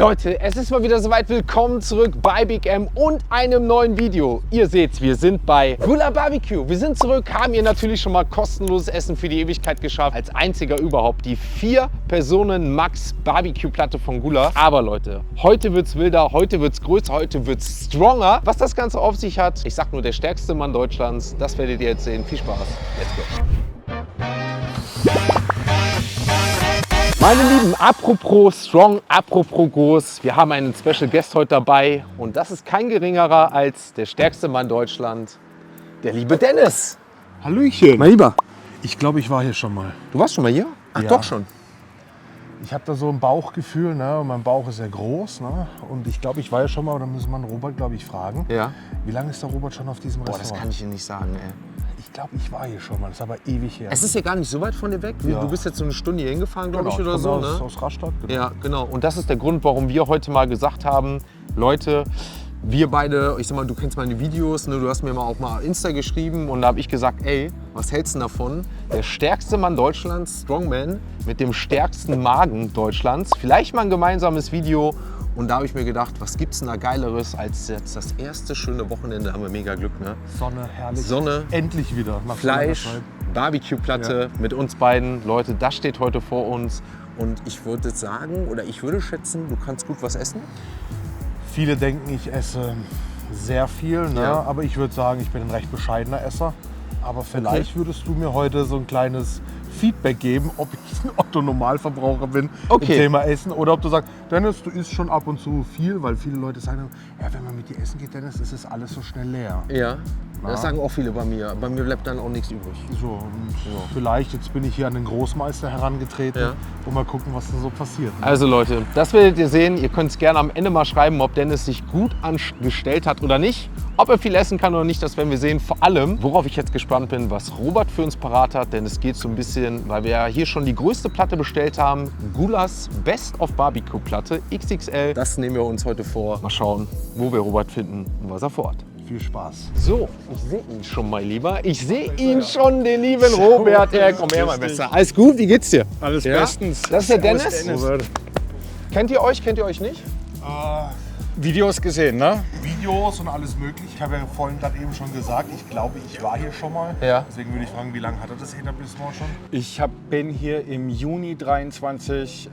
Leute, es ist mal wieder soweit. Willkommen zurück bei Big M und einem neuen Video. Ihr seht's, wir sind bei Gula Barbecue. Wir sind zurück, haben hier natürlich schon mal kostenloses Essen für die Ewigkeit geschafft. Als einziger überhaupt die 4-Personen-Max-Barbecue-Platte von Gula. Aber Leute, heute wird's wilder, heute wird's größer, heute wird's stronger. Was das Ganze auf sich hat, ich sag nur, der stärkste Mann Deutschlands, das werdet ihr jetzt sehen. Viel Spaß. Let's go. Meine Lieben, apropos strong, apropos groß, wir haben einen Special Guest heute dabei und das ist kein geringerer als der stärkste Mann Deutschland, der liebe Dennis. Hallöchen. Mein Lieber, Ich glaube, ich war hier schon mal. du warst schon mal hier? Ach Ja. doch schon. Ich habe da so ein Bauchgefühl, ne? Und mein Bauch ist sehr groß, ne? Und ich glaube, ich war hier schon mal, aber dann müssen wir Robert, glaube ich, fragen. Ja. Wie lange ist der Robert schon auf diesem Boah, Restaurant? das kann ich dir nicht sagen, ey. Ich glaube, ich war hier schon mal, das ist aber ewig her. Es ist ja gar nicht so weit von dir weg. Ja. Du bist jetzt so eine Stunde hier hingefahren, glaube Genau, ich, oder ich so, komme ne? aus Rastatt. Genau. Ja, genau. Und das ist der Grund, warum wir heute mal gesagt haben, Leute, wir beide, ich sag mal, du kennst meine Videos, ne? Du hast mir auch mal Insta geschrieben und da habe ich gesagt, ey, was hältst du denn davon? Der stärkste Mann Deutschlands, Strongman, mit dem stärksten Magen Deutschlands. Vielleicht mal ein gemeinsames Video. Und da habe ich mir gedacht, was gibt's denn da Geileres als jetzt das erste schöne Wochenende? Haben wir mega Glück, ne? Sonne, herrlich. Sonne, Endlich wieder. Nach Fleisch, so einer Zeit. Barbecue-Platte mit uns beiden. Leute, das steht heute vor uns. Und ich würde sagen, oder ich würde schätzen, du kannst gut was essen. Viele denken, ich esse sehr viel, ne? Ja. Aber ich würde sagen, ich bin ein recht bescheidener Esser. Aber vielleicht würdest du mir heute so ein kleines Feedback geben, ob ich ein Otto-Normalverbraucher bin Okay. im Thema Essen oder ob du sagst, Dennis, du isst schon ab und zu viel, weil viele Leute sagen, ja, wenn man mit dir essen geht, Dennis, ist es alles so schnell leer. Ja, Na? das sagen auch viele bei mir. Bei mir bleibt dann auch nichts übrig. So, und vielleicht, jetzt bin ich hier an den Großmeister herangetreten Ja. und mal gucken, was da so passiert. Also Leute, das werdet ihr sehen. Ihr könnt es gerne am Ende mal schreiben, ob Dennis sich gut angestellt hat oder nicht. Ob er viel essen kann oder nicht, das werden wir sehen. Vor allem, worauf ich jetzt gespannt bin, was Robert für uns parat hat. Denn es geht so ein bisschen, weil wir ja hier schon die größte Platte bestellt haben. Gulas Best of Barbecue Platte XXL. Das nehmen wir uns heute vor. Mal schauen, wo wir Robert finden und was er vorhat. Viel Spaß. So, ich sehe ihn schon, mein Lieber. Ich sehe ihn schon, den lieben Robert. Ja, komm her, mein Bester. Alles gut, wie geht's dir? Alles Ja? bestens. Das ist der Dennis. Robert. Kennt ihr euch nicht? Videos gesehen, ne? Videos und alles mögliche. Ich habe ja vorhin gerade eben schon gesagt, ich glaube, ich war hier schon mal. Ja. Deswegen würde ich fragen, wie lange hat er das Etablissement schon? Ich bin hier im Juni 23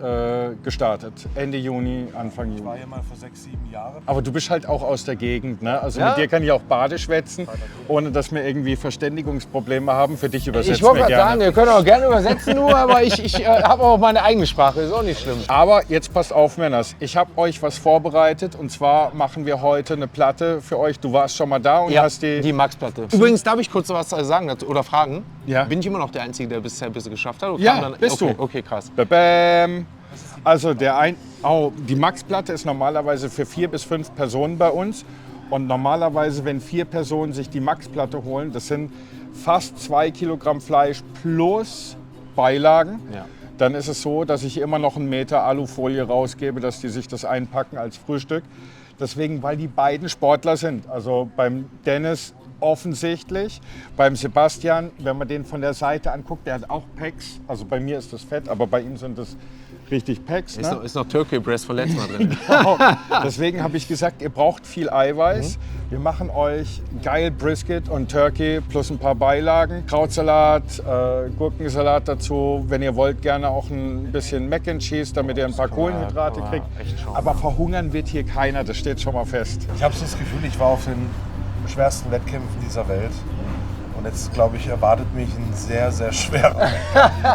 gestartet. Ende Juni, Anfang Ich war Juni. hier mal vor 6, 7 Jahren. Aber du bist halt auch aus der Gegend, ne? Also Ja. mit dir kann ich auch Bade schwätzen, ohne dass wir irgendwie Verständigungsprobleme haben. Für dich übersetzen Ich wollte wir gerade sagen, gerne. ihr könnt auch gerne übersetzen, nur, aber ich habe auch meine eigene Sprache, ist auch nicht schlimm. Aber jetzt passt auf, Männers. Ich habe euch was vorbereitet und zwar machen wir heute eine Platte für euch. Du warst schon mal da und hast die Max-Platte. Übrigens, darf ich kurz was sagen dazu oder fragen? Ja. Bin ich immer noch der Einzige, der bisher ein bisschen geschafft hat? Oder Ja, kam bist okay, du. Okay, krass. Bam. Also die Max-Platte ist normalerweise für 4 bis 5 Personen bei uns. Und normalerweise, wenn 4 Personen sich die Max-Platte holen, das sind fast 2 Kilogramm Fleisch plus Beilagen. Ja. Dann ist es so, dass ich immer noch 1 Meter Alufolie rausgebe, dass die sich das einpacken als Frühstück. Deswegen, weil die beiden Sportler sind. Also beim Dennis offensichtlich, beim Sebastian, wenn man den von der Seite anguckt, der hat auch Packs. Also bei mir ist das Fett, aber bei ihm sind das richtig Packs. Ne? Ist noch Turkey Breast von letztem Mal drin. Genau. Deswegen habe ich gesagt, ihr braucht viel Eiweiß. Wir machen euch geil Brisket und Turkey plus ein paar Beilagen. Krautsalat, Gurkensalat dazu. Wenn ihr wollt, gerne auch ein bisschen Mac and Cheese, damit ihr ein paar Kohlenhydrate kann man kriegt. echt schauen, Aber verhungern wird hier keiner, das steht schon mal fest. Ich habe so das Gefühl, ich war auf den schwersten Wettkämpfen dieser Welt. Und jetzt, glaube ich, erwartet mich ein sehr, sehr schwerer.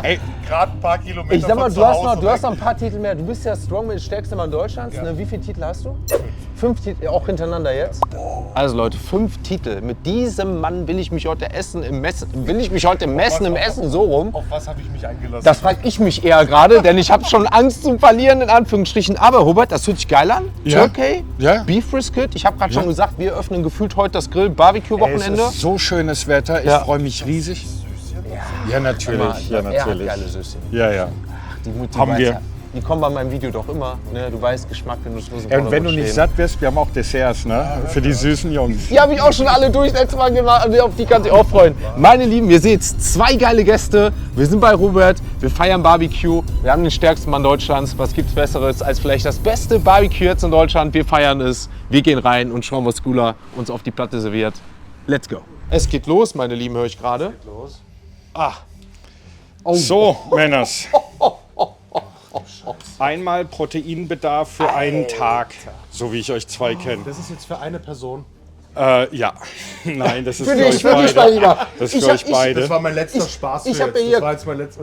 Ey, Gerade ein paar Kilometer Ich sag mal, von zu du hast Hause noch weg. ein paar Titel mehr. Du bist ja Strongman, stärkster Mann Deutschlands. Ja. Ne? Wie viele Titel hast du? 5 Titel, auch hintereinander jetzt? Also Leute, 5 Titel. Mit diesem Mann will ich mich heute messen im Essen, so rum. Auf was habe ich mich eingelassen? Das frage ich mich eher gerade, denn ich habe schon Angst zum Verlieren, in Anführungsstrichen. Aber Robert, das hört sich geil an. Ja. Turkey, Ja. Beef Brisket. Ich habe gerade schon Ja. gesagt, wir öffnen gefühlt heute das es Grill-Barbecue-Wochenende. ist so schönes Wetter, ich Ja. freue mich riesig. Ja, natürlich. Ja, Er hat natürlich. geile Süßchen. Ja, ja. Die Haben wir. die kommen bei meinem Video doch immer. Ne? Du weißt, Geschmack, Genuss muss im Und wenn du Vordergrund nicht stehen. satt wirst, wir haben auch Desserts, ne? Für die süßen Jungs. Die habe ich auch schon alle durch letztes Mal gemacht, also auf die kann sich auch freuen. Meine Lieben, ihr seht 2 geile Gäste. Wir sind bei Robert, wir feiern Barbecue. Wir haben den stärksten Mann Deutschlands. Was gibt's Besseres als vielleicht das beste Barbecue jetzt in Deutschland? Wir feiern es, wir gehen rein und schauen, was Gula uns auf die Platte serviert. Let's go. Es geht los, meine Lieben, höre ich gerade. So, Männers. Einmal Proteinbedarf für einen Tag, so wie ich euch 2 kenne. Das ist jetzt für eine Person. Ja. Nein, das ist Für für dich, euch mein beide. Lieber. Das ist für euch beide. Das war mein letzter Spaß. ich für hab jetzt. ja hier- Das war jetzt mein letzter.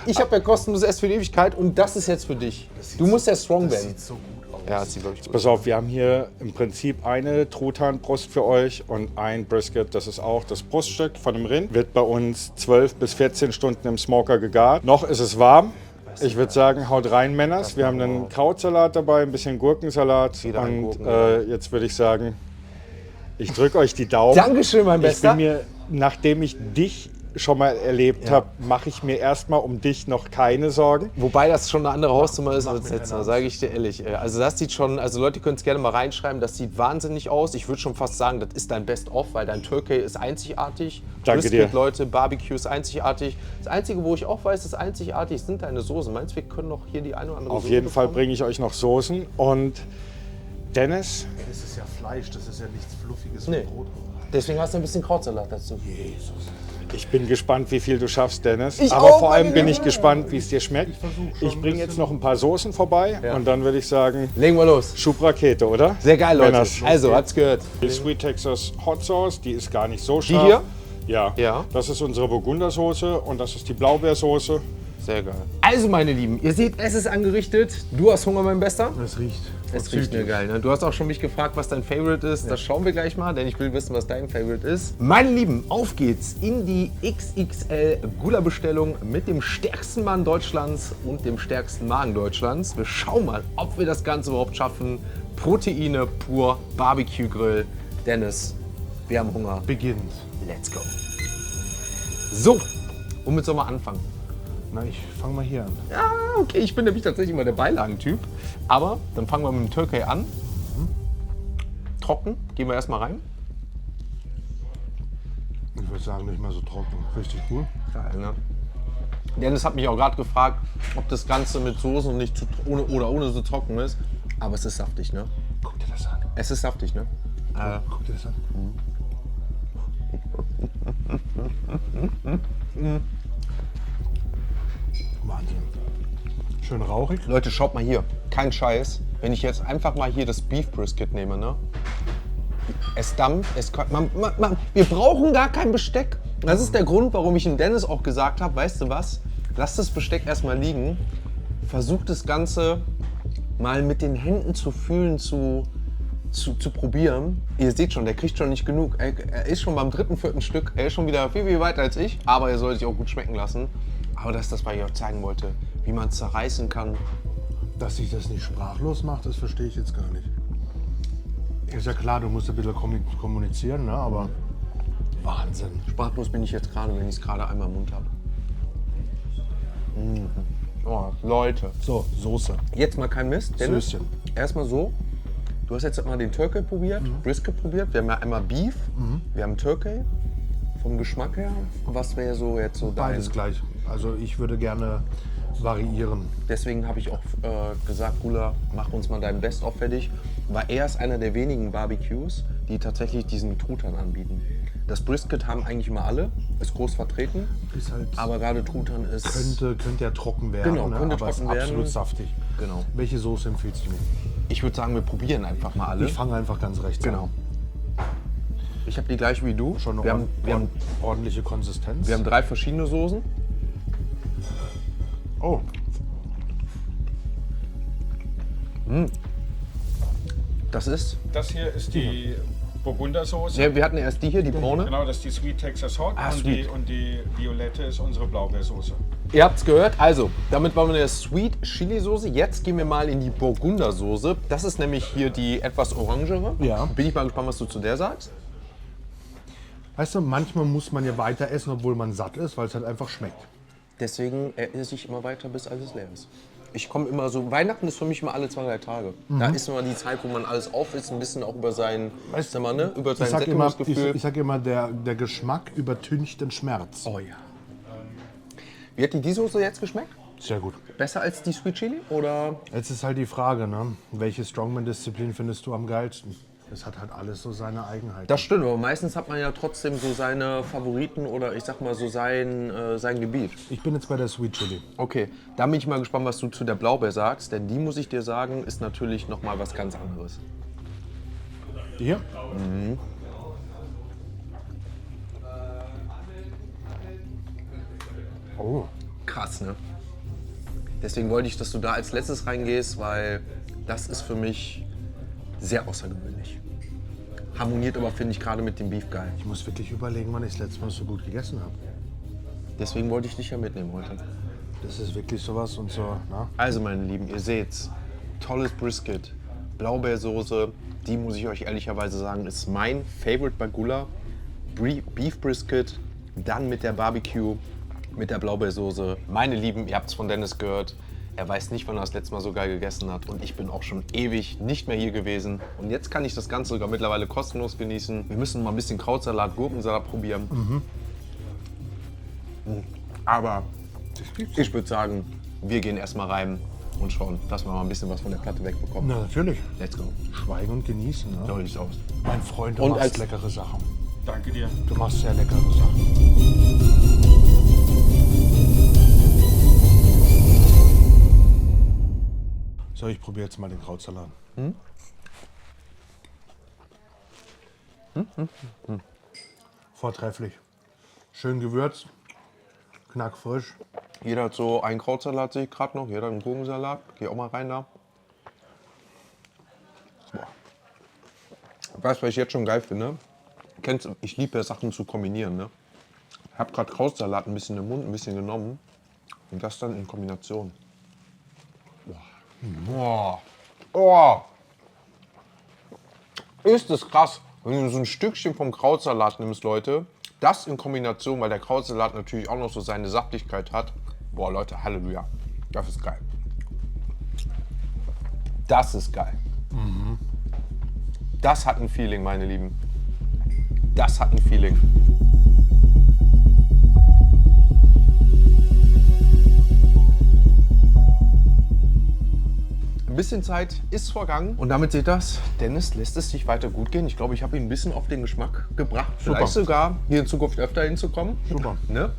Ich habe ja kostenloses Essen für die Ewigkeit und das ist jetzt für dich. Du musst ja strong Das werden. sieht so gut aus. Ja, das sieht wirklich gut. Pass auf, wir haben hier im Prinzip eine Truthahnbrust für euch und ein Brisket. Das ist auch das Bruststück von dem Rind. Wird bei uns 12 bis 14 Stunden im Smoker gegart. Noch ist es warm. Ich würde sagen, haut rein, Männers. Wir haben einen Krautsalat dabei, ein bisschen Gurkensalat. Wieder ein Und Gurkensalat. jetzt würde ich sagen, ich drücke euch die Daumen. Dankeschön, mein Ich Bester. bin mir, nachdem ich dich schon mal erlebt habe, mache ich mir erstmal um dich noch keine Sorgen. Wobei das schon eine andere Hausnummer ist als letztes Mal, sage ich dir ehrlich. Also das sieht schon, also Leute können es gerne mal reinschreiben, das sieht wahnsinnig aus. Ich würde schon fast sagen, das ist dein Best-of, weil dein Turkey ist einzigartig. Danke Brisket, dir. Leute, Barbecue ist einzigartig. Das Einzige, wo ich auch weiß, das einzigartig sind deine Soßen. Meinst du, wir können noch hier die eine oder andere Auf Soße jeden Fall bekommen? bringe ich euch noch Soßen. Und Dennis, Das ist ja Fleisch, das ist ja nichts Fluffiges Nee. wie Brot. Deswegen hast du ein bisschen Krautsalat dazu. ich bin gespannt, wie viel du schaffst, Dennis. Ich Aber auch, vor allem meine bin ich Liebe. gespannt, wie es dir schmeckt. versuch schon Ich ein bringe bisschen- jetzt noch ein paar Soßen vorbei und dann würde ich sagen, Legen wir los. Schubrakete, oder? Sehr geil, Leute. Männers. Also, habt's gehört. Die Sweet Texas Hot Sauce, die ist gar nicht so scharf. hier? Ja. Ja. Das ist unsere Burgundersoße und das ist die Blaubeersoße. Sehr geil. Also, meine Lieben, ihr seht, es ist angerichtet. Du hast Hunger, mein Bester? Das riecht. Es riecht mir geil. Ne? Du hast auch schon mich gefragt, was dein Favorite ist. Das schauen wir gleich mal, denn ich will wissen, was dein Favorite ist. Meine Lieben, auf geht's in die XXL Gula-Bestellung mit dem stärksten Mann Deutschlands und dem stärksten Magen Deutschlands. Wir schauen mal, ob wir das Ganze überhaupt schaffen. Proteine pur, Barbecue-Grill. Dennis, wir haben Hunger. Beginnt. Let's go. So, womit sollen wir anfangen? Na, ich fange mal hier an. Ja, okay, ich bin nämlich tatsächlich immer der Beilagentyp. Aber dann fangen wir mit dem Turkey an. Trocken, gehen wir erstmal rein. Ich würde sagen, nicht mal so trocken. Richtig cool. Geil, ne? Dennis hat mich auch gerade gefragt, ob das Ganze mit Soßen und nicht zu, ohne so trocken ist. Aber es ist saftig, ne? Guck dir das an. Es ist saftig, ne? Guck dir das an. Wahnsinn. Schön rauchig. Leute, schaut mal hier. Kein Scheiß. Wenn ich jetzt einfach mal hier das Beef Brisket nehme, ne? Es dampft, wir brauchen gar kein Besteck. Das ist der Grund, warum ich dem Dennis auch gesagt habe, weißt du was? Lass das Besteck erstmal liegen. Versuch das Ganze mal mit den Händen zu fühlen, zu probieren. Ihr seht schon, der kriegt schon nicht genug. Er ist schon beim 3., 4. Stück. Er ist schon wieder viel weiter als ich. Aber er soll sich auch gut schmecken lassen. Aber das ist das, was ich euch zeigen wollte. Wie man es zerreißen kann. Dass sich das nicht sprachlos macht, das verstehe ich jetzt gar nicht. Ist ja klar, du musst ein bisschen kommunizieren, ne? Aber Wahnsinn. Sprachlos bin ich jetzt gerade, wenn ich es gerade einmal im Mund habe. Oh, Leute. So, Soße. Jetzt mal kein Mist. Dennis, Söschen. erstmal so. Du hast jetzt mal den Turkey probiert, Brisket probiert. Wir haben ja einmal Beef, wir haben Turkey. Vom Geschmack her, was wäre so jetzt so dein? Beides gleich. Also ich würde gerne variieren. Deswegen habe ich auch gesagt, Gula, mach uns mal deinen Best-of fertig. Weil er ist einer der wenigen Barbecues, die tatsächlich diesen Truthahn anbieten. Das Brisket haben eigentlich immer alle, ist groß vertreten. Ist halt, Aber gerade Truthahn ist... könnte ja trocken werden, Genau, ne? könnte aber trocken ist werden. absolut saftig. Genau. Welche Soße empfiehlst du mir? Ich würde sagen, wir probieren einfach mal alle. Ich fange einfach ganz rechts Genau. an. Ich habe die gleiche wie du. Schon eine wir haben ordentliche Konsistenz. 3 verschiedene Soßen. Oh, Das ist... Das hier ist die Burgundersoße. Ja, wir hatten erst die hier, die braune. Genau, das ist die Sweet Texas Hot sweet. und die violette ist unsere Blaubeersoße. Ihr habt es gehört. Also, damit waren wir in der Sweet Chili Soße. Jetzt gehen wir mal in die Burgundersoße. Das ist nämlich hier die etwas orangere. Ja. Bin ich mal gespannt, was du zu der sagst. weißt du, manchmal muss man ja weiter essen, obwohl man satt ist, weil es halt einfach schmeckt. Deswegen esse ich immer weiter, bis alles leer ist. Ich komme immer so, Weihnachten ist für mich immer alle 2-3 Tage. Da ist immer die Zeit, wo man alles aufisst, ein bisschen auch über sein, Weißt du, sag mal, ne? Über sein Ich sag immer, Sättigungsgefühl. ich sag immer der Geschmack übertüncht den Schmerz. Oh ja. Wie hat dir die Soße jetzt geschmeckt? Sehr gut. Besser als die Sweet Chili? Oder? Jetzt ist halt die Frage, ne? Welche Strongman-Disziplin findest du am geilsten? Das hat halt alles so seine Eigenheiten. Das stimmt, aber meistens hat man ja trotzdem so seine Favoriten oder ich sag mal so sein Gebiet. Ich bin jetzt bei der Sweet Chili. Okay, da bin ich mal gespannt, was du zu der Blaubeer sagst, denn die, muss ich dir sagen, ist natürlich noch mal was ganz anderes. Die hier? Oh. Krass, ne? Deswegen wollte ich, dass du da als letztes reingehst, weil das ist für mich sehr außergewöhnlich. Harmoniert aber, finde ich, gerade mit dem Beef geil. Ich muss wirklich überlegen, wann ich das letzte Mal so gut gegessen habe. Deswegen wollte ich dich ja mitnehmen heute. Das ist wirklich sowas und so, na? Also, meine Lieben, ihr seht's. Tolles Brisket, Blaubeersoße. Die, muss ich euch ehrlicherweise sagen, ist mein Favorite bei Gula. Beef Brisket, dann mit der Barbecue, mit der Blaubeersoße. Meine Lieben, ihr habt es von Dennis gehört. Er weiß nicht, wann er das letzte Mal so geil gegessen hat. Und ich bin auch schon ewig nicht mehr hier gewesen. Und jetzt kann ich das Ganze sogar mittlerweile kostenlos genießen. Wir müssen mal ein bisschen Krautsalat, Gurkensalat probieren. Aber ich würde sagen, wir gehen erstmal rein und schauen, dass wir mal ein bisschen was von der Platte wegbekommen. Na, natürlich. Let's go. Schweigen und genießen, ne? So sieht's aus. Mein Freund, du Und machst als- leckere Sachen. Danke dir. Du machst sehr leckere Sachen. So, ich probiere jetzt mal den Krautsalat. Vortrefflich. Schön gewürzt, knackfrisch. Jeder hat so einen Krautsalat, sehe ich gerade noch. Jeder hat einen Gurkensalat. Geh auch mal rein da. Boah. Weißt du, was ich jetzt schon geil finde? Kennst du, ich liebe ja Sachen zu kombinieren. Ne? Ich habe gerade Krautsalat ein bisschen im Mund, ein bisschen genommen. Und das dann in Kombination. Boah. Oh. Ist das krass, wenn du so ein Stückchen vom Krautsalat nimmst, Leute. Das in Kombination, weil der Krautsalat natürlich auch noch so seine Saftigkeit hat. Boah, Leute, Halleluja. Das ist geil. Das ist geil. Das hat ein Feeling, meine Lieben. Das hat ein Feeling. Ein bisschen Zeit ist vergangen und damit seht ihr das, Dennis lässt es sich weiter gut gehen. Ich glaube, ich habe ihn ein bisschen auf den Geschmack gebracht. Vielleicht sogar hier in Zukunft öfter hinzukommen. Super. Ne?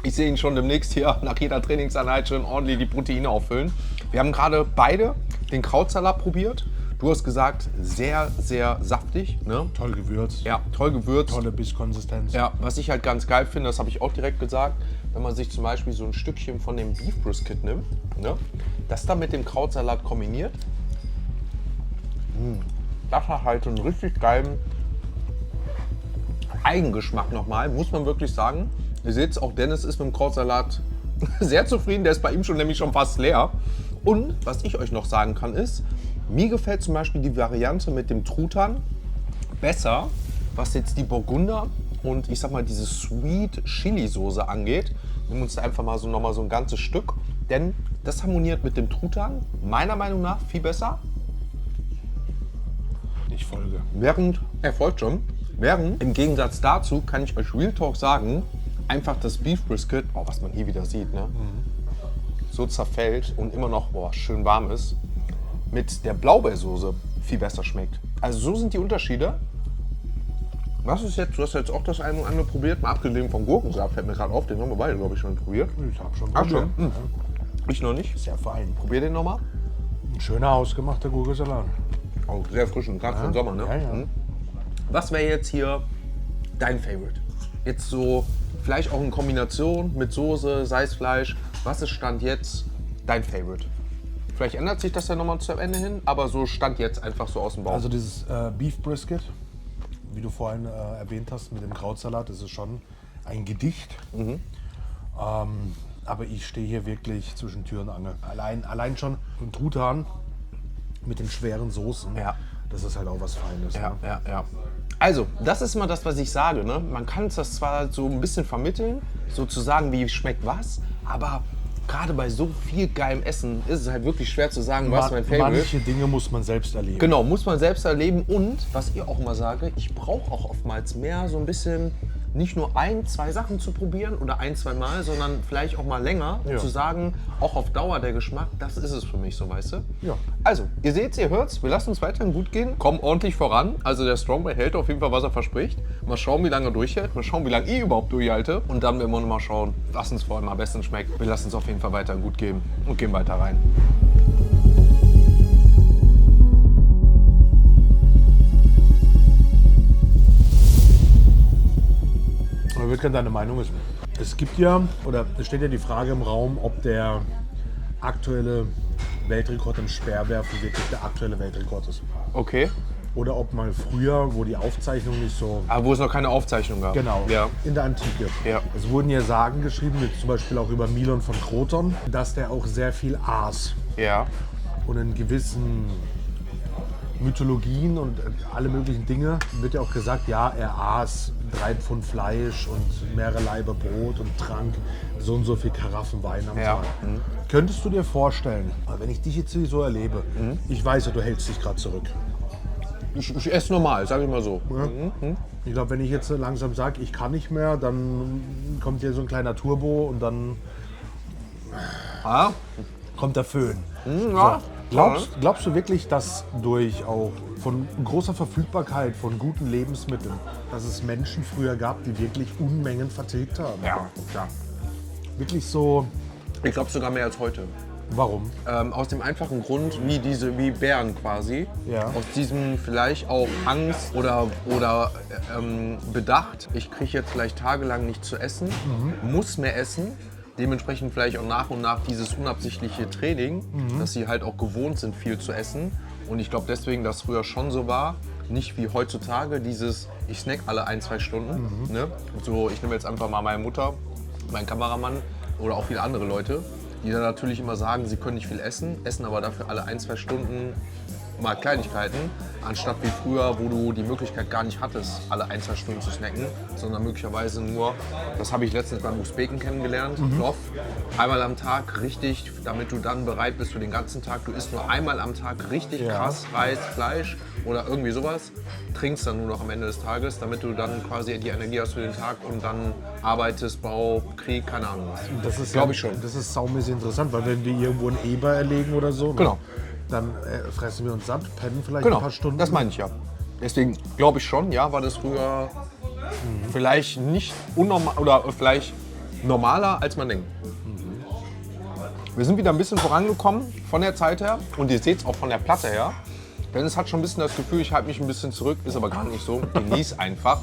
Ich sehe ihn schon demnächst hier nach jeder Trainingseinheit schon ordentlich die Proteine auffüllen. Wir haben gerade beide den Krautsalat probiert. Du hast gesagt, sehr, sehr saftig. Ne? Toll gewürzt. Ja, toll gewürzt. Tolle Bisskonsistenz. Ja, was ich halt ganz geil finde, das habe ich auch direkt gesagt, wenn man sich zum Beispiel so ein Stückchen von dem Beef Brisket nimmt, ne, das dann mit dem Krautsalat kombiniert, das hat halt einen richtig geilen Eigengeschmack nochmal, muss man wirklich sagen. Ihr seht, auch Dennis ist mit dem Krautsalat sehr zufrieden, der ist bei ihm schon nämlich schon fast leer. Und was ich euch noch sagen kann ist, mir gefällt zum Beispiel die Variante mit dem Truthahn besser, was jetzt die Burgunder und ich sag mal diese Sweet Chili Soße angeht. Nehmen uns da einfach mal so nochmal so ein ganzes Stück, denn das harmoniert mit dem Truthahn meiner Meinung nach viel besser. Ich folge. Während, er folgt schon, während im Gegensatz dazu kann ich euch Real Talk sagen, einfach das Beef Brisket, oh, was man hier wieder sieht, ne, so zerfällt und immer noch schön warm ist, mit der Blaubeersoße viel besser schmeckt. Also so sind die Unterschiede. Was ist jetzt, du hast jetzt auch das eine und andere probiert, mal abgesehen vom Gurkensalat, fällt mir gerade auf, den haben wir beide, glaube ich, schon probiert. Ich habe schon Ach schon? probiert. Ich noch nicht. Sehr fein. Probier den nochmal. Ein schöner hausgemachter Gurkensalat. Oh, sehr frisch und gerade für den Sommer, ne? Ja, ja. Was wäre jetzt hier dein Favorite? Jetzt so, vielleicht auch in Kombination mit Soße, sei es Fleisch. Was ist Stand jetzt dein Favorite? Vielleicht ändert sich das ja nochmal zum Ende hin, aber so Stand jetzt einfach so aus dem Bauch. Also dieses Beef Brisket, wie du vorhin erwähnt hast, mit dem Krautsalat, das ist schon ein Gedicht. Aber ich stehe hier wirklich zwischen Tür und Angel. Allein schon ein Truthahn mit den schweren Soßen, Ja. das ist halt auch was Feines. Ja, Ne? ja, ja. Also, das ist mal das, was ich sage. Ne? Man kann es das zwar so ein bisschen vermitteln, so zu sagen, wie schmeckt was, aber gerade bei so viel geilem Essen ist es halt wirklich schwer zu sagen, was mein Favorite ist. Manche Dinge muss man selbst erleben. Genau, muss man selbst erleben. Und, was ich auch immer sage, ich brauche auch oftmals mehr so ein bisschen, nicht nur 1, 2 Sachen zu probieren oder 1, 2 Mal, sondern vielleicht auch mal länger, um zu sagen, auch auf Dauer der Geschmack, das ist es für mich so, weißt du? Ja. Also, ihr seht's, ihr hört's, wir lassen uns weiterhin gut gehen, kommen ordentlich voran. Also der Strongboy hält auf jeden Fall, was er verspricht. Mal schauen, wie lange er durchhält, mal schauen, wie lange ich überhaupt durchhalte. Und dann werden wir noch mal schauen, was uns vor allem am besten schmeckt. Wir lassen uns auf jeden Fall weiterhin gut gehen und gehen weiter rein. Ich würde gerne deine Meinung wissen. Es gibt ja, oder es steht ja die Frage im Raum, ob der aktuelle Weltrekord im Speerwerfen wirklich der aktuelle Weltrekord ist. Okay. Oder ob mal früher, wo die Aufzeichnung nicht so... Aber wo es noch keine Aufzeichnung gab. Genau, Ja. in der Antike. Ja. Es wurden ja Sagen geschrieben, jetzt zum Beispiel auch über Milon von Kroton, dass der auch sehr viel aß. Ja. Und in gewissen Mythologien und alle möglichen Dinge wird ja auch gesagt, ja, er aß 3 Pfund Fleisch und mehrere Laibe Brot und trank so und so viel Karaffen Wein am Ja. Tag. Könntest du dir vorstellen, wenn ich dich jetzt so erlebe, ich weiß ja, du hältst dich gerade zurück. Ich esse normal, sag ich mal so. Ja. Ich glaube, wenn ich jetzt langsam sage, ich kann nicht mehr, dann kommt hier so ein kleiner Turbo und dann Ah, kommt der Föhn. ja. Glaubst du wirklich, dass durch auch von großer Verfügbarkeit von guten Lebensmitteln, dass es Menschen früher gab, die wirklich Unmengen vertilgt haben? Ja, klar. Wirklich so, Ich glaube sogar mehr als heute. warum? Aus dem einfachen Grund, wie Bären quasi. Ja. Aus diesem vielleicht auch Angst oder Bedacht, ich kriege jetzt vielleicht tagelang nichts zu essen, muss mehr essen. Dementsprechend vielleicht auch nach und nach dieses unabsichtliche Training, dass sie halt auch gewohnt sind, viel zu essen. Und ich glaube deswegen, dass früher schon so war, nicht wie heutzutage, dieses, ich snack alle 1, 2 Stunden. Ne? So, ich nehme jetzt einfach mal meine Mutter, meinen Kameramann oder auch viele andere Leute, die dann natürlich immer sagen, sie können nicht viel essen, essen aber dafür alle 1, 2 Stunden mal Kleinigkeiten, anstatt wie früher, wo du die Möglichkeit gar nicht hattest, alle 1, 2 Stunden zu snacken, sondern möglicherweise nur, das habe ich letztens beim Usbeken kennengelernt, Plov, einmal am Tag richtig, damit du dann bereit bist für den ganzen Tag. Du isst nur einmal am Tag richtig krass Reis, Fleisch oder irgendwie sowas, trinkst dann nur noch am Ende des Tages, damit du dann quasi die Energie hast für den Tag und dann arbeitest, Bau, Krieg, keine Ahnung was. Das ist Glaube ich schon. Das ist saumäßig interessant, weil wenn wir irgendwo einen Eber erlegen oder so, ne, Genau. dann fressen wir uns satt, pennen vielleicht Genau, ein paar Stunden. das meine ich ja. Deswegen glaube ich schon, ja, war das früher vielleicht nicht unnormal oder vielleicht normaler, als man denkt. Wir sind wieder ein bisschen vorangekommen von der Zeit her und ihr seht es auch von der Platte her. Denn es hat schon ein bisschen das Gefühl, ich halte mich ein bisschen zurück, ist aber gar nicht so. Genieß einfach.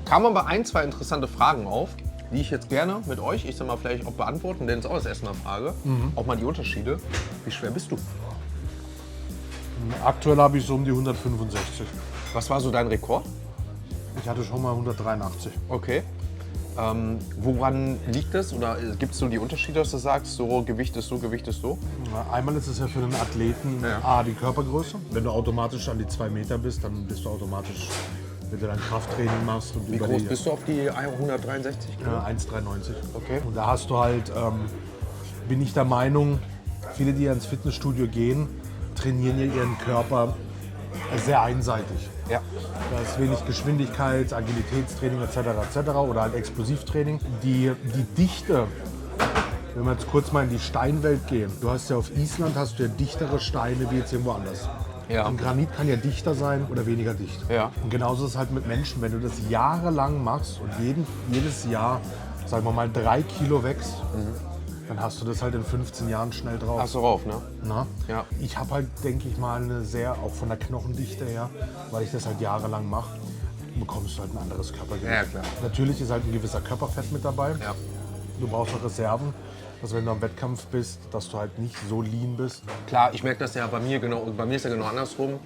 Kamen aber 1, 2 interessante Fragen auf, die ich jetzt gerne mit euch, ich sag mal, vielleicht auch beantworten, denn es ist auch das erste Mal Frage. Auch mal die Unterschiede. Wie schwer bist du? Aktuell habe ich so um die 165. Was war so dein Rekord? Ich hatte schon mal 183. Okay. Woran liegt das? Oder gibt es so die Unterschiede, dass du sagst, so Gewicht ist so, Gewicht ist so? Ja, einmal ist es ja für den Athleten A, die Körpergröße. Wenn du automatisch an die 2 Meter bist, dann bist du automatisch, wenn du dein Krafttraining machst. Und Wie groß bist du auf die 163 Kilo? 1,93. Okay. Und da hast du halt, bin ich der Meinung, viele, die ins Fitnessstudio gehen, trainieren ja ihren Körper sehr einseitig. Ja. Da ist wenig Geschwindigkeit, Agilitätstraining etc. oder halt Explosivtraining. Die Dichte, wenn wir jetzt kurz mal in die Steinwelt gehen, du hast ja auf Island hast du ja dichtere Steine wie jetzt irgendwo anders. Ja. Ein Granit kann ja dichter sein oder weniger dicht. Ja. Und genauso ist es halt mit Menschen, wenn du das jahrelang machst und jedes Jahr, sagen wir mal, 3 Kilo wächst, dann hast du das halt in 15 Jahren schnell drauf. Hast du rauf, ne? Na? Ja. Ich habe halt, denke ich mal, eine sehr, auch von der Knochendichte her, weil ich das halt jahrelang mache, bekommst du halt ein anderes Körpergewicht. Ja, klar. Natürlich ist halt ein gewisser Körperfett mit dabei. Ja. Du brauchst auch Reserven, dass wenn du am Wettkampf bist, dass du halt nicht so lean bist. Klar, ich merke das ja bei mir ist ja genau andersrum.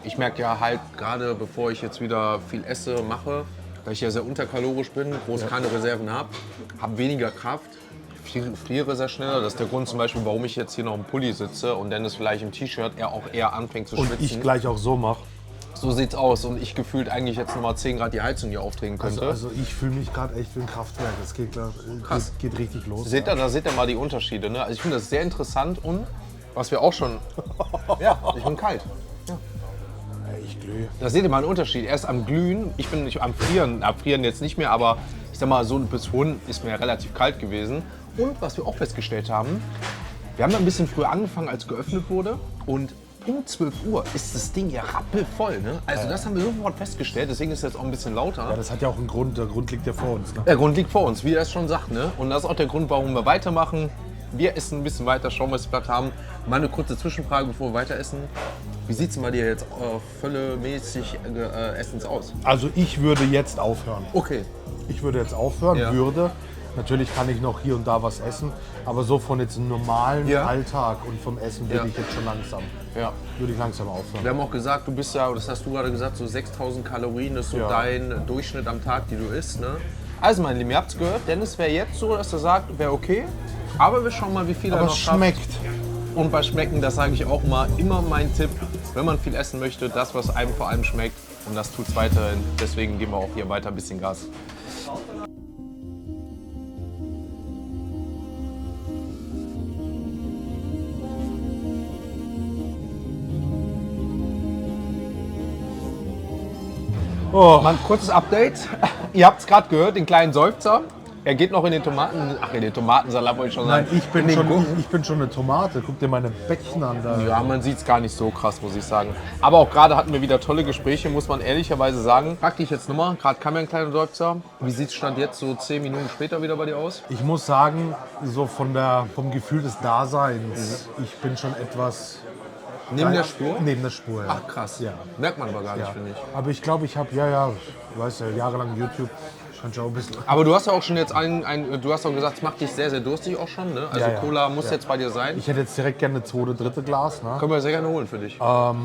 Ich merke ja halt gerade, bevor ich jetzt wieder viel esse, mache, dass ich ja sehr unterkalorisch bin, groß keine Reserven habe weniger Kraft, friere sehr schneller. Das ist der Grund zum Beispiel, warum ich jetzt hier noch im Pulli sitze und Dennis vielleicht im T-Shirt auch eher anfängt zu schwitzen. Und ich gleich auch so mache. So sieht's aus und ich gefühlt eigentlich jetzt nochmal 10 Grad die Heizung hier aufdrehen könnte. Also ich fühle mich gerade echt wie ein Kraftwerk. Das geht, Krass. geht richtig los. Seht ihr, da seht ihr mal die Unterschiede. Ne? Also ich finde das sehr interessant und was wir auch schon... Ja, ich bin kalt. Ich glühe. Da seht ihr mal einen Unterschied. Er ist am Glühen, ich bin nicht am Frieren. Frieren jetzt nicht mehr, aber ich sag mal, so bis vorhin ist mir relativ kalt gewesen. Und was wir auch festgestellt haben, wir haben da ein bisschen früher angefangen, als geöffnet wurde. Und Punkt 12 Uhr ist das Ding ja rappelvoll. Ne? Also das haben wir sofort festgestellt, deswegen ist es jetzt auch ein bisschen lauter. Ja, das hat ja auch einen Grund. Der Grund liegt ja vor uns. Ne? Der Grund liegt vor uns, wie er es schon sagt. Ne? Und das ist auch der Grund, warum wir weitermachen. Wir essen ein bisschen weiter, schauen, was wir platt haben. Mal eine kurze Zwischenfrage, bevor wir weiter essen. Wie sieht es bei dir jetzt völlemäßig Essens aus? Also ich würde jetzt aufhören. Okay. Ich würde jetzt aufhören, Ja. würde. Natürlich kann ich noch hier und da was essen, aber so von jetzt einem normalen Ja. Alltag und vom Essen würde Ja. ich jetzt schon langsam, Ja. aufhören. Wir haben auch gesagt, du bist ja, das hast du gerade gesagt, so 6000 Kalorien ist so Ja. dein Durchschnitt am Tag, die du isst. Ne? Also meine Lieben, ihr habt es gehört, Dennis wäre jetzt so, dass er sagt, wäre okay. Aber wir schauen mal, wie viel er Aber noch es schafft. schmeckt. Und bei Schmecken, das sage ich auch mal, immer mein Tipp, wenn man viel essen möchte, das, was einem vor allem schmeckt. Und das tut es weiterhin. Deswegen geben wir auch hier weiter ein bisschen Gas. Oh, Mal ein kurzes Update. Ihr habt es gerade gehört, den kleinen Seufzer. Er geht noch in den in den Tomatensalat wollte ich schon sagen. nein, ich bin, In den schon, Gurken. ich bin schon eine Tomate. Guck dir meine Bäckchen an. Da. Ja, man sieht es gar nicht so krass, muss ich sagen. Aber auch gerade hatten wir wieder tolle Gespräche, muss man ehrlicherweise sagen. Frag dich jetzt nochmal, gerade kam ja ein kleiner Seufzer. Wie sieht es Stand jetzt so 10 Minuten später wieder bei dir aus? Ich muss sagen, so vom Gefühl des Daseins, ich bin schon etwas... Neben der Spur? Neben der Spur, ja. Ach krass. Ja. Merkt man aber gar nicht, Ja. finde ich. Aber ich glaube, ich habe, du weißt ja, jahrelang YouTube, kann ich auch ein bisschen... Aber du hast ja auch schon jetzt du hast auch gesagt, es macht dich sehr, sehr durstig auch schon. Ne? Also Ja, ja. Cola muss Ja. jetzt bei dir sein. Ich hätte jetzt direkt gerne eine zweite, dritte Glas, ne? Können wir sehr gerne holen für dich. Aber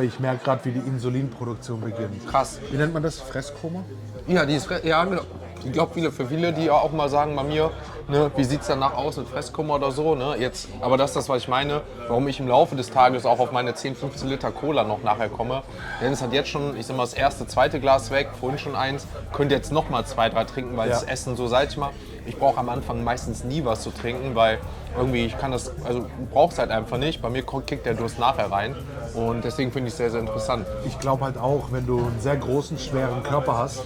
ich merke gerade, wie die Insulinproduktion beginnt. Krass. Wie nennt man das? Fresskoma? Ja, ja, genau. Ich glaube, für viele, die auch mal sagen bei mir, ne, wie sieht es danach aus mit Fresskummer oder so. Ne? Jetzt, aber das ist das, was ich meine, warum ich im Laufe des Tages auch auf meine 10, 15 Liter Cola noch nachher komme. Denn es hat jetzt schon, ich sag mal, das erste, zweite Glas weg, vorhin schon eins. Könnte jetzt noch mal 2, 3 trinken, weil Ja. das Essen so, sag ich mal, ich brauche am Anfang meistens nie was zu trinken, weil irgendwie ich kann das, also brauche es halt einfach nicht. Bei mir kickt der Durst nachher rein und deswegen finde ich es sehr, sehr interessant. Ich glaube halt auch, wenn du einen sehr großen, schweren Körper hast,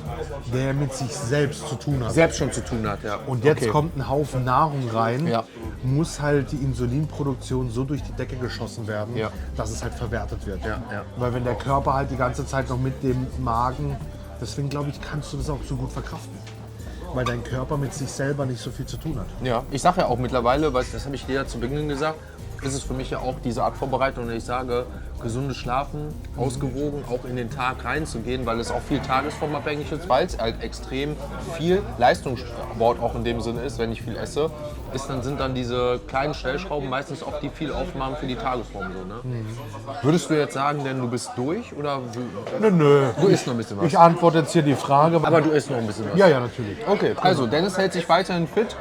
der mit sich selbst zu tun hat. Selbst schon zu tun hat, ja. Und jetzt Okay. kommt ein Haufen Nahrung rein, Ja. muss halt die Insulinproduktion so durch die Decke geschossen werden, Ja. dass es halt verwertet wird. Ja, ja. Weil wenn der Körper halt die ganze Zeit noch mit dem Magen, deswegen glaube ich, kannst du das auch so gut verkraften. Weil dein Körper mit sich selber nicht so viel zu tun hat. Ja, ich sage ja auch mittlerweile, weil das habe ich dir ja zu Beginn gesagt, ist es für mich ja auch diese Art Vorbereitung, und ich sage, gesundes Schlafen, ausgewogen, auch in den Tag reinzugehen, weil es auch viel tagesformabhängig ist, weil es halt extrem viel Leistungssport auch in dem Sinne ist, wenn ich viel esse, sind dann diese kleinen Stellschrauben meistens auch die viel aufmachen für die Tagesform. So, ne? Würdest du jetzt sagen, denn du bist durch oder Nö. du isst noch ein bisschen was? Ich antworte jetzt hier die Frage. Aber du isst noch ein bisschen was? ja, natürlich. Okay, also Dennis hält sich weiterhin fit.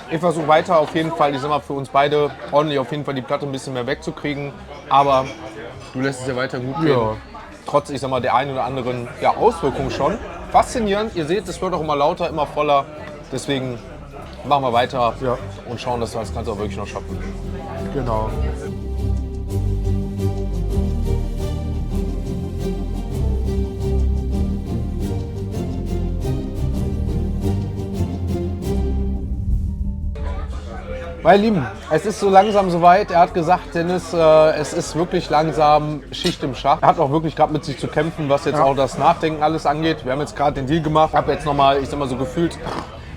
Ich versuche weiter auf jeden Fall, ich sag mal, für uns beide ordentlich auf jeden Fall die Platte ein bisschen mehr wegzukriegen. Aber du lässt es ja weiter gut gehen. Ja. Trotz, ich sag mal, der einen oder anderen Auswirkung schon. Faszinierend, ihr seht, es wird auch immer lauter, immer voller. Deswegen machen wir weiter Ja. und schauen, dass wir das Ganze auch wirklich noch schaffen. Genau. Meine Lieben, es ist so langsam soweit. Er hat gesagt, Dennis, es ist wirklich langsam Schicht im Schacht. Er hat auch wirklich gerade mit sich zu kämpfen, was jetzt auch das Nachdenken alles angeht. Wir haben jetzt gerade den Deal gemacht. Ich habe jetzt nochmal, ich sag mal so gefühlt,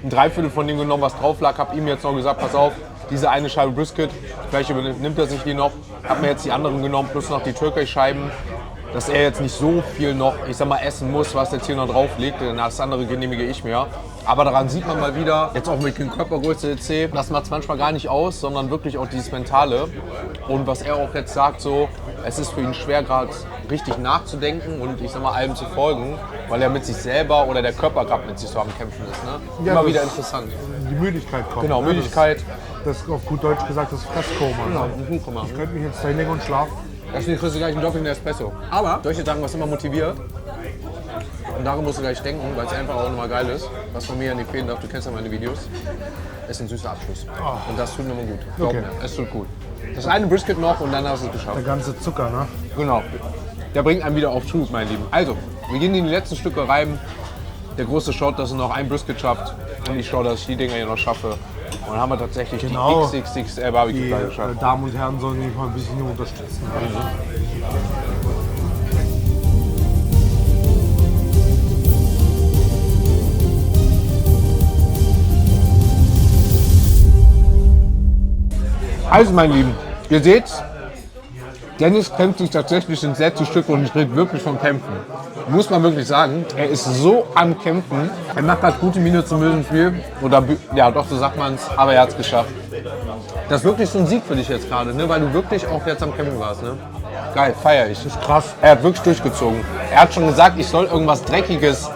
ein Dreiviertel von dem genommen, was drauf lag. Habe ihm jetzt noch gesagt, pass auf, diese eine Scheibe Brisket, vielleicht nimmt er sich die noch. Habe mir jetzt die anderen genommen, plus noch die Türkei-Scheiben. Dass er jetzt nicht so viel noch, ich sag mal, essen muss, was jetzt hier noch drauf liegt, denn das andere genehmige ich mir. Aber daran sieht man mal wieder, jetzt auch mit dem Körpergröße etc., das macht es manchmal gar nicht aus, sondern wirklich auch dieses Mentale. Und was er auch jetzt sagt, so, es ist für ihn schwer, gerade richtig nachzudenken und ich sag mal, allem zu folgen, weil er mit sich selber oder der Körper gerade mit sich so am Kämpfen ist. Ne? Ja, Immer das- wieder interessant. Die Müdigkeit kommt. Genau, ne? Müdigkeit. Das ist auf gut Deutsch gesagt das Fresskoma. Genau, Ne? ein Buchkoma. Ich könnte mich jetzt da hinlegen und schlafen. Deswegen kriegst du gleich einen doppelten Espresso. Aber, soll ich dir sagen, was immer motiviert? Und daran musst du gleich denken, weil es einfach auch nochmal geil ist. Was von mir nicht fehlen darf, du kennst ja meine Videos, ist ein süßer Abschluss. Und das tut nochmal gut. Glaub mir, es tut gut. Das eine Brisket noch und dann hast du es geschafft. Der ganze Zucker, ne? Genau. Der bringt einen wieder auf Schub, mein Lieben. Also, wir gehen in die letzten Stücke rein. Der große schaut, dass er noch ein Brisket schafft. Und ich schaue, dass ich die Dinger hier noch schaffe. Und dann haben wir tatsächlich Genau. die XXXL Barbecue Die Fleisch geschafft. Damen und Herren sollen mich mal ein bisschen unterstützen. Also, mein Lieben, ihr seht, Dennis kämpft sich tatsächlich ins letzte Stück und ich rede wirklich von Kämpfen. Muss man wirklich sagen, er ist so am Kämpfen. Er macht gerade gute Miene zum bösen Spiel. Oder, ja doch, so sagt man es, aber er hat es geschafft. Das ist wirklich so ein Sieg für dich jetzt gerade, ne? Weil du wirklich auch jetzt am Kämpfen warst. Ne? Geil, feier ich. Das ist krass. Er hat wirklich durchgezogen. Er hat schon gesagt, ich soll irgendwas Dreckiges,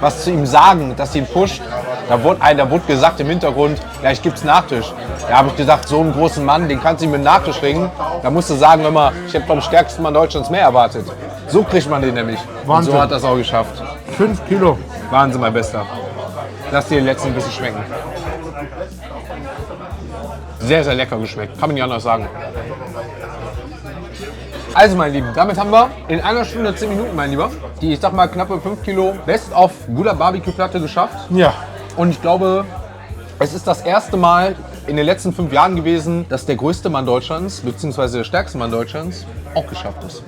was zu ihm sagen, dass ihn pusht. Da wurde gesagt im Hintergrund, gleich gibt's Nachtisch. Da habe ich gesagt, so einen großen Mann, den kannst du ihm mit Nachtisch ringen. Da musst du sagen, ich hätte vom stärksten Mann Deutschlands mehr erwartet. So kriegt man den nämlich. Wahnsinn. Und so hat er es auch geschafft. 5 Kilo. Wahnsinn, mein Bester. Lass dir den letzten ein bisschen schmecken. Sehr, sehr lecker geschmeckt. Kann man nicht anders sagen. Also, mein Lieben, damit haben wir in einer Stunde 10 Minuten, mein Lieber, die, ich sag mal, knappe 5 Kilo Best of Gula Barbecue Platte geschafft. Ja. Und ich glaube, es ist das erste Mal in den letzten 5 Jahren gewesen, dass der größte Mann Deutschlands, beziehungsweise der stärkste Mann Deutschlands, auch geschafft ist.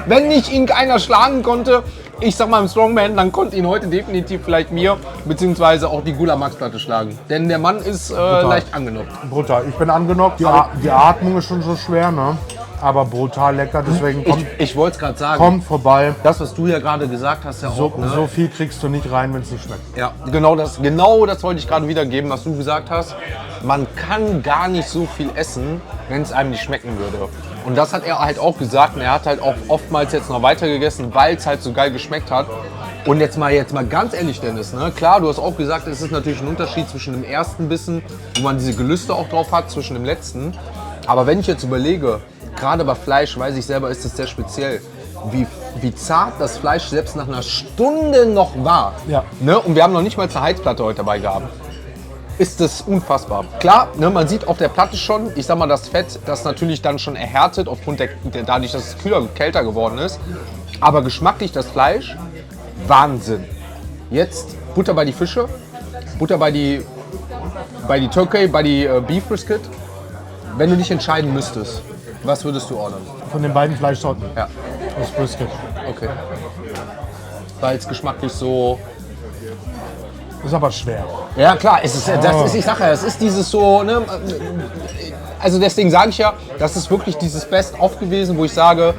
Wenn nicht ihn keiner schlagen konnte, ich sag mal im Strongman, dann konnte ihn heute definitiv vielleicht mir, beziehungsweise auch die Gula Max Platte schlagen. Denn der Mann ist leicht angenockt. Brutal. Ich bin angenockt. Die Atmung ist schon so schwer, ne? Aber brutal lecker. Deswegen Ich wollte es gerade sagen. kommt vorbei. Das, was du ja gerade gesagt hast, ja So, auch. Ne? so viel kriegst du nicht rein, wenn es nicht schmeckt. Ja, genau das wollte ich gerade wiedergeben, was du gesagt hast. Man kann gar nicht so viel essen, wenn es einem nicht schmecken würde. Und das hat er halt auch gesagt. Und er hat halt auch oftmals jetzt noch weiter gegessen, weil es halt so geil geschmeckt hat. Und jetzt mal ganz ehrlich, Dennis, ne? Klar, du hast auch gesagt, es ist natürlich ein Unterschied zwischen dem ersten Bissen, wo man diese Gelüste auch drauf hat, zwischen dem letzten. Aber wenn ich jetzt überlege, gerade bei Fleisch, weiß ich selber, ist es sehr speziell, wie zart das Fleisch selbst nach einer Stunde noch war. Ja. Ne? Und wir haben noch nicht mal eine Heizplatte heute dabei gehabt. Ist das unfassbar. Klar, ne, man sieht auf der Platte schon, ich sag mal, das Fett, das natürlich dann schon erhärtet, aufgrund dadurch, dass es kühler und kälter geworden ist. Aber geschmacklich das Fleisch, Wahnsinn. Jetzt Butter bei die Fische, Butter bei die Turkey, bei die Beef Brisket. Wenn du dich entscheiden müsstest, was würdest du ordern? Von den beiden Fleischsorten. Ja. Das Brisket. Okay. Weil es geschmacklich so... Ist aber schwer. Ja klar, ich sag ja, es ist dieses so, ne, also deswegen sage ich ja, das ist wirklich dieses Best-of gewesen, wo ich sage,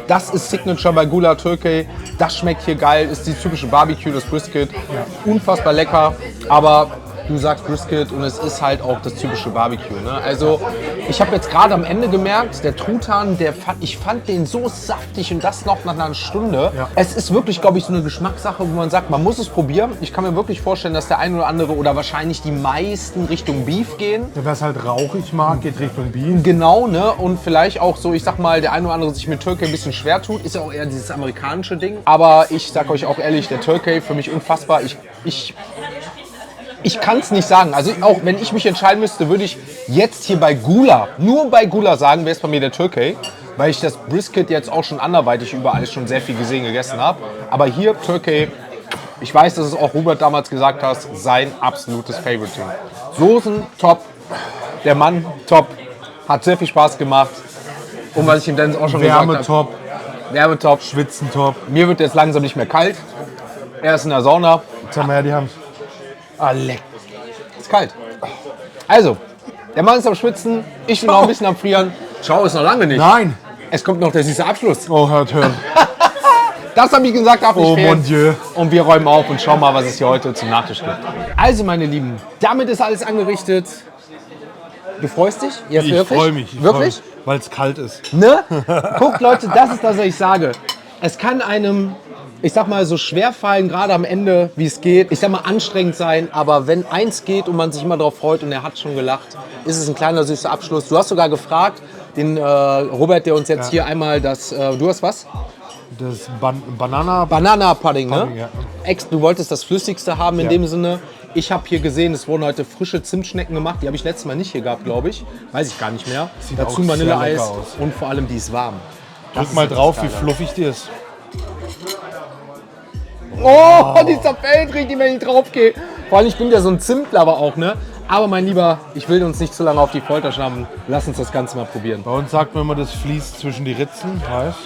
das ist Signature bei Gula Turkey, das schmeckt hier geil, ist die typische Barbecue, das Brisket, unfassbar lecker, aber du sagst Brisket und es ist halt auch das typische Barbecue. Ne? Also ich habe jetzt gerade am Ende gemerkt, der Truthahn, ich fand den so saftig und das noch nach einer Stunde. Ja. Es ist wirklich, glaube ich, so eine Geschmackssache, wo man sagt, man muss es probieren. Ich kann mir wirklich vorstellen, dass der ein oder andere oder wahrscheinlich die meisten Richtung Beef gehen. Wer es halt rauchig mag, geht Richtung Beef. Genau, ne? Und vielleicht auch so, ich sag mal, der ein oder andere sich mit Turkey ein bisschen schwer tut. Ist ja auch eher dieses amerikanische Ding. Aber ich sag euch auch ehrlich, der Turkey für mich unfassbar. Ich kann es nicht sagen. Also auch wenn ich mich entscheiden müsste, würde ich jetzt hier bei Gula, nur bei Gula sagen, wäre es bei mir der Turkey. Weil ich das Brisket jetzt auch schon anderweitig überall schon sehr viel gesehen, gegessen habe. Aber hier Turkey, ich weiß, dass es auch Robert damals gesagt hat, sein absolutes Favorite. Soßen, top. Der Mann, top. Hat sehr viel Spaß gemacht. Und was ich ihm dann auch schon Wärme gesagt habe. top, Wärme top. Schwitzen top. Mir wird jetzt langsam nicht mehr kalt. Er ist in der Sauna. Jetzt haben wir ja die Hand. Ah, leck. Ist kalt. Also, der Mann ist am Schwitzen. Ich bin auch ein bisschen am Frieren. Ciao ist noch lange nicht. Nein! Es kommt noch der süße Abschluss. Oh, hört. Das habe ich gesagt, darf nicht Oh fehlen. mon Dieu. Und wir räumen auf und schauen mal, was es hier heute zum Nachtisch gibt. Also, meine Lieben, damit ist alles angerichtet. Du freust dich? Jetzt Ich wirklich? freue mich. Wirklich? Weil es kalt ist. Ne? Guckt, Leute, das ist das, was ich sage. Es kann einem, ich sag mal, so schwer fallen, gerade am Ende, wie es geht. Ich sag mal, anstrengend sein, aber wenn eins geht und man sich immer darauf freut und er hat schon gelacht, ist es ein kleiner süßer Abschluss. Du hast sogar gefragt, den Robert, der uns jetzt hier einmal das, du hast was? Das Banana Banana-Pudding, ne? Pudding, ja. Du wolltest das Flüssigste haben in Ja. dem Sinne. Ich habe hier gesehen, es wurden heute frische Zimtschnecken gemacht. Die habe ich letztes Mal nicht hier gehabt, glaube ich. Weiß ich gar nicht mehr. Sieht Dazu auch sehr Vanilleeis lecker aus. und vor allem die ist warm. Drück mal drauf, wie fluffig die ist. Oh, die zerfällt richtig, wenn ich drauf gehe. Vor allem, ich bin ja so ein Zimtlover auch, ne? Aber mein Lieber, ich will uns nicht zu lange auf die Folter schnappen. Lass uns das Ganze mal probieren. Bei uns sagt man immer, das fließt zwischen die Ritzen, heißt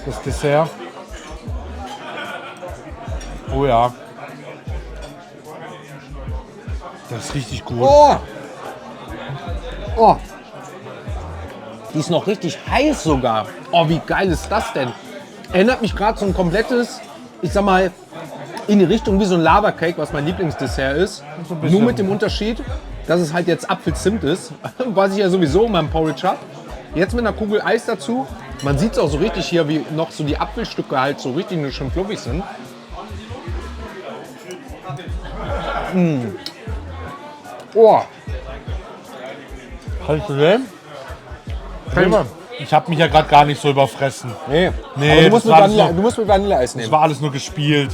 das Dessert. Oh ja. Das ist richtig gut. Oh! Oh! Die ist noch richtig heiß sogar. Oh, wie geil ist das denn? Erinnert mich gerade so ein komplettes, ich sag mal, in die Richtung wie so ein Lava-Cake, was mein Lieblingsdessert ist. Nur mit dem Unterschied, dass es halt jetzt Apfelzimt ist, was ich ja sowieso in meinem Porridge habe. Jetzt mit einer Kugel Eis dazu. Man sieht es auch so richtig hier, wie noch so die Apfelstücke halt so richtig schön fluffig sind. Oh, Hast du den? Ich habe mich ja gerade gar nicht so überfressen. nee. Nee, Aber du das musst mit Vanilleeis Das nehmen. war alles nur gespielt.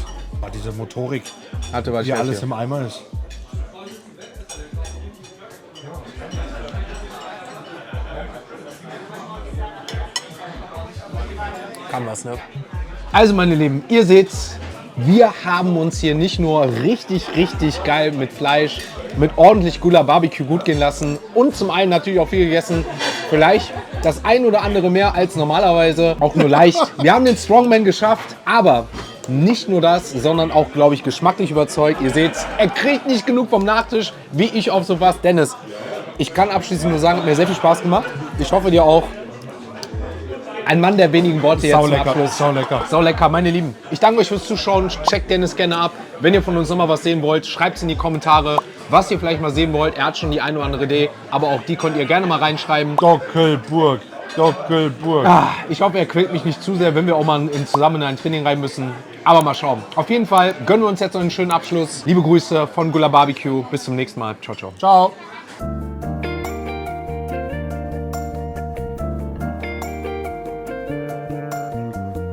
Diese Motorik, Warte, was wie ich weiß alles hier. im Eimer ist. Kann was, ne? Also meine Lieben, ihr seht's, wir haben uns hier nicht nur richtig geil mit Fleisch, mit ordentlich Gula Barbecue gut gehen lassen und zum einen natürlich auch viel gegessen. Vielleicht das ein oder andere mehr als normalerweise, auch nur leicht. Wir haben den Strongman geschafft, aber nicht nur das, sondern auch, glaube ich, geschmacklich überzeugt. Ihr seht's, er kriegt nicht genug vom Nachtisch, wie ich auf sowas. Dennis, ich kann abschließend nur sagen, hat mir sehr viel Spaß gemacht. Ich hoffe dir auch. Ein Mann der wenigen Worte jetzt zum Abschluss. Sau lecker. Sau lecker, meine Lieben. Ich danke euch fürs Zuschauen. Checkt Dennis gerne ab. Wenn ihr von uns nochmal was sehen wollt, schreibt es in die Kommentare, was ihr vielleicht mal sehen wollt. Er hat schon die eine oder andere Idee, aber auch die könnt ihr gerne mal reinschreiben. Dockelburg. Ich hoffe, er quält mich nicht zu sehr, wenn wir auch mal zusammen in ein Training rein müssen. Aber mal schauen. Auf jeden Fall gönnen wir uns jetzt noch einen schönen Abschluss. Liebe Grüße von Gula Barbecue. Bis zum nächsten Mal. Ciao, ciao. Ciao.